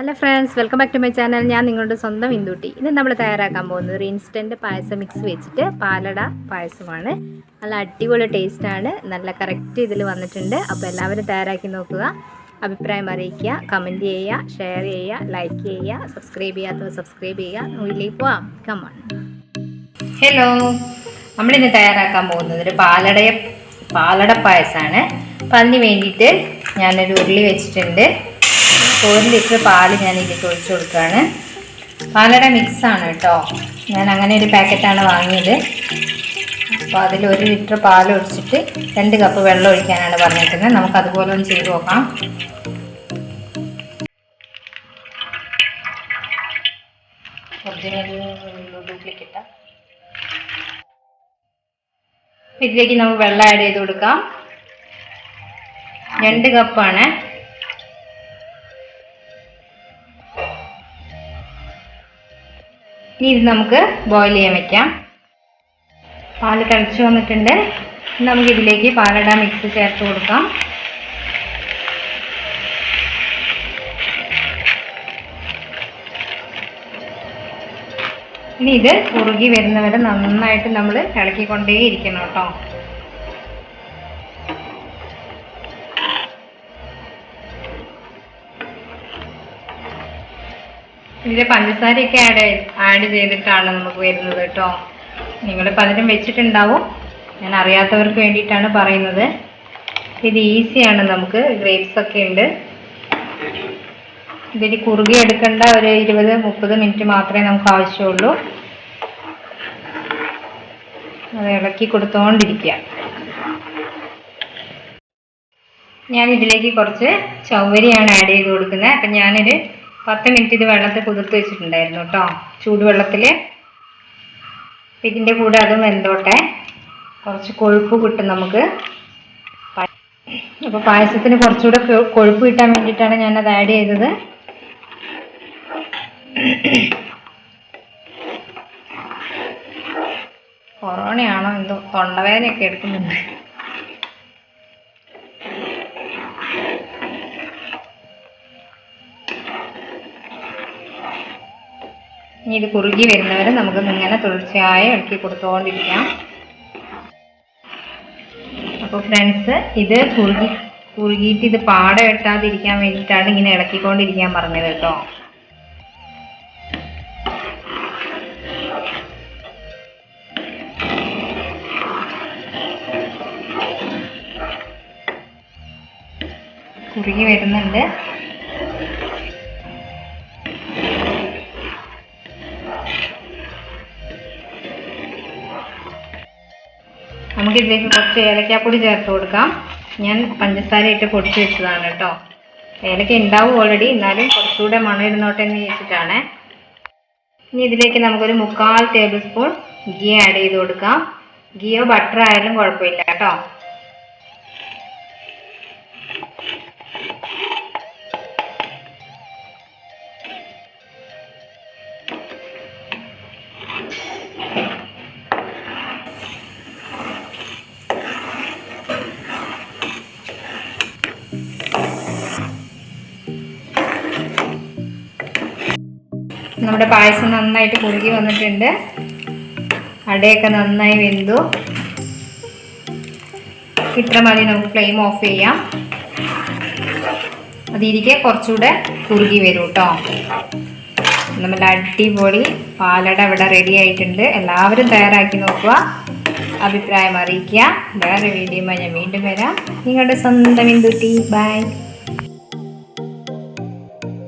Hello friends, welcome back to my channel. ഞാൻ നിങ്ങളുടെ സ്വന്തം ഇന്ദുട്ടി. ഇന്ന് നമ്മൾ തയ്യാറാക്കാൻ പോകുന്നത് ഒരു ഇൻസ്റ്റൻറ്റ് പായസം മിക്സ് വെച്ചിട്ട് പാലട പായസമാണ്. നല്ല അടിപൊളി ടേസ്റ്റാണ്, നല്ല കറക്റ്റ് ഇതിൽ വന്നിട്ടുണ്ട്. അപ്പോൾ എല്ലാവരും തയ്യാറാക്കി നോക്കുക, അഭിപ്രായം അറിയിക്കുക, കമൻറ്റ് ചെയ്യുക, ഷെയർ ചെയ്യുക, ലൈക്ക് ചെയ്യുക, സബ്സ്ക്രൈബ് ചെയ്യാത്തവർ സബ്സ്ക്രൈബ് ചെയ്യുക. വീട്ടിലേക്ക് പോവാം, കമ്മാണ്. ഹലോ, നമ്മളിന്ന് തയ്യാറാക്കാൻ പോകുന്നത് ഒരു പാലട പായസമാണ്. അപ്പം അതിന് വേണ്ടിയിട്ട് ഞാനൊരു ഉരുളി വെച്ചിട്ടുണ്ട്. 1 ലിറ്റർ പാല് ഞാൻ ഇതിലേക്ക് ഒഴിച്ചു കൊടുക്കുകയാണ്. പാലട മിക്സാണ് കേട്ടോ, ഞാൻ അങ്ങനെ ഒരു പാക്കറ്റാണ് വാങ്ങിയത്. അപ്പോൾ അതിൽ 1 ലിറ്റർ പാൽ ഒഴിച്ചിട്ട് 2 കപ്പ് വെള്ളം ഒഴിക്കാനാണ് പറഞ്ഞിരിക്കുന്നത്. നമുക്ക് അതുപോലെ ഒന്ന് ചെയ്ത് നോക്കാം. ഡ്യൂപ്ലിക്കേറ്റാ. ഇതിലേക്ക് നമുക്ക് വെള്ളം ആഡ് ചെയ്ത് കൊടുക്കാം. 2 കപ്പാണ്. ഇനി ഇത് നമുക്ക് ബോയിൽ ചെയ്യാൻ വെക്കാം. പാല് തിളച്ച് വന്നിട്ടുണ്ട്. നമുക്കിതിലേക്ക് പാലട മിക്സ് ചേർത്ത് കൊടുക്കാം. ഇനി ഇത് കുറുകി വരുന്നവരെ നന്നായിട്ട് നമ്മൾ ഇളക്കിക്കൊണ്ടേയിരിക്കണം കേട്ടോ. ഇതിൽ പഞ്ചസാരയൊക്കെ ആഡ് ചെയ്തിട്ടാണ് നമുക്ക് വരുന്നത് കേട്ടോ. നിങ്ങൾ പലരും വെച്ചിട്ടുണ്ടാവും, ഞാൻ അറിയാത്തവർക്ക് വേണ്ടിയിട്ടാണ് പറയുന്നത്. ഇത് ഈസിയാണ്, നമുക്ക് ഗ്രേപ്സ് ഒക്കെ ഉണ്ട്. ഇതിൽ കുറുകി എടുക്കേണ്ട ഒരു 20-30 മിനിറ്റ് മാത്രമേ നമുക്ക് ആവശ്യമുള്ളൂ. അത് ഇളക്കി കൊടുത്തുകൊണ്ടിരിക്കുക. ഞാൻ ഇതിലേക്ക് കുറച്ച് ചവ്വരിയാണ് ആഡ് ചെയ്ത് കൊടുക്കുന്നത്. അപ്പം ഞാനൊരു 10 മിനിറ്റ് ഇത് വെള്ളത്തിൽ കുതിർത്ത് വെച്ചിട്ടുണ്ടായിരുന്നു കേട്ടോ, ചൂടുവെള്ളത്തിൽ. ഇതിൻ്റെ കൂടെ അതും വെന്തോട്ടെ, കുറച്ച് കൊഴുപ്പ് കിട്ടും നമുക്ക്. അപ്പോൾ പായസത്തിന് കുറച്ചുകൂടെ കൊഴുപ്പ് കിട്ടാൻ വേണ്ടിയിട്ടാണ് ഞാനത് ആഡ് ചെയ്തത്. കൊറോണയാണോ എന്തോ തൊണ്ടവേദനയൊക്കെ എടുക്കുന്നുണ്ട്. ഇനി ഇത് കുറുകി വരുന്നവരെ നമുക്ക് ഇങ്ങനെ തുടർച്ചയായി ഇളക്കി കൊടുത്തുകൊണ്ടിരിക്കാം. അപ്പോൾ ഫ്രണ്ട്സ്, ഇത് കുറുകിയിട്ട് ഇത് പാട വെട്ടാതിരിക്കാൻ വേണ്ടിയിട്ടാണ് ഇങ്ങനെ ഇളക്കിക്കൊണ്ടിരിക്കാൻ പറഞ്ഞത് കേട്ടോ. കുറുകി വരുന്നുണ്ട്. നമുക്കിതിലേക്ക് കുറച്ച് ഏലക്കാപ്പൊടി ചേർത്ത് കൊടുക്കാം. ഞാൻ പഞ്ചസാര ഇട്ട് പൊടിച്ച് വെച്ചതാണ് കേട്ടോ. ഏലക്ക ഉണ്ടാവും ഓൾറെഡി, എന്നാലും കുറച്ചുകൂടെ മണം ഇരുന്നോട്ടെ എന്ന് വെച്ചിട്ടാണ്. ഇനി ഇതിലേക്ക് നമുക്കൊരു 3/4 ടേബിൾ സ്പൂൺ ഗീ ആഡ് ചെയ്ത് കൊടുക്കാം. ഗീയോ ബട്ടർ ആയാലും കുഴപ്പമില്ല കേട്ടോ. നമ്മുടെ പായസം നന്നായിട്ട് കുറുകി വന്നിട്ടുണ്ട്. അടയൊക്കെ നന്നായി വെന്തു. ഇത്ര മതി, നമുക്ക് ഫ്ലെയിം ഓഫ് ചെയ്യാം. അതിരിക്കെ കുറച്ചുകൂടെ കുറുകി വരും കേട്ടോ. നമ്മുടെ അടിപൊളി പാലട ഇവിടെ റെഡി ആയിട്ടുണ്ട്. എല്ലാവരും തയ്യാറാക്കി നോക്കുക, അഭിപ്രായം അറിയിക്കുക. വേറെ വീഡിയോയുമായി ഞാൻ വീണ്ടും വരാം. നിങ്ങളുടെ സ്വന്തം ഇന്ദുട്ടി. ബൈ.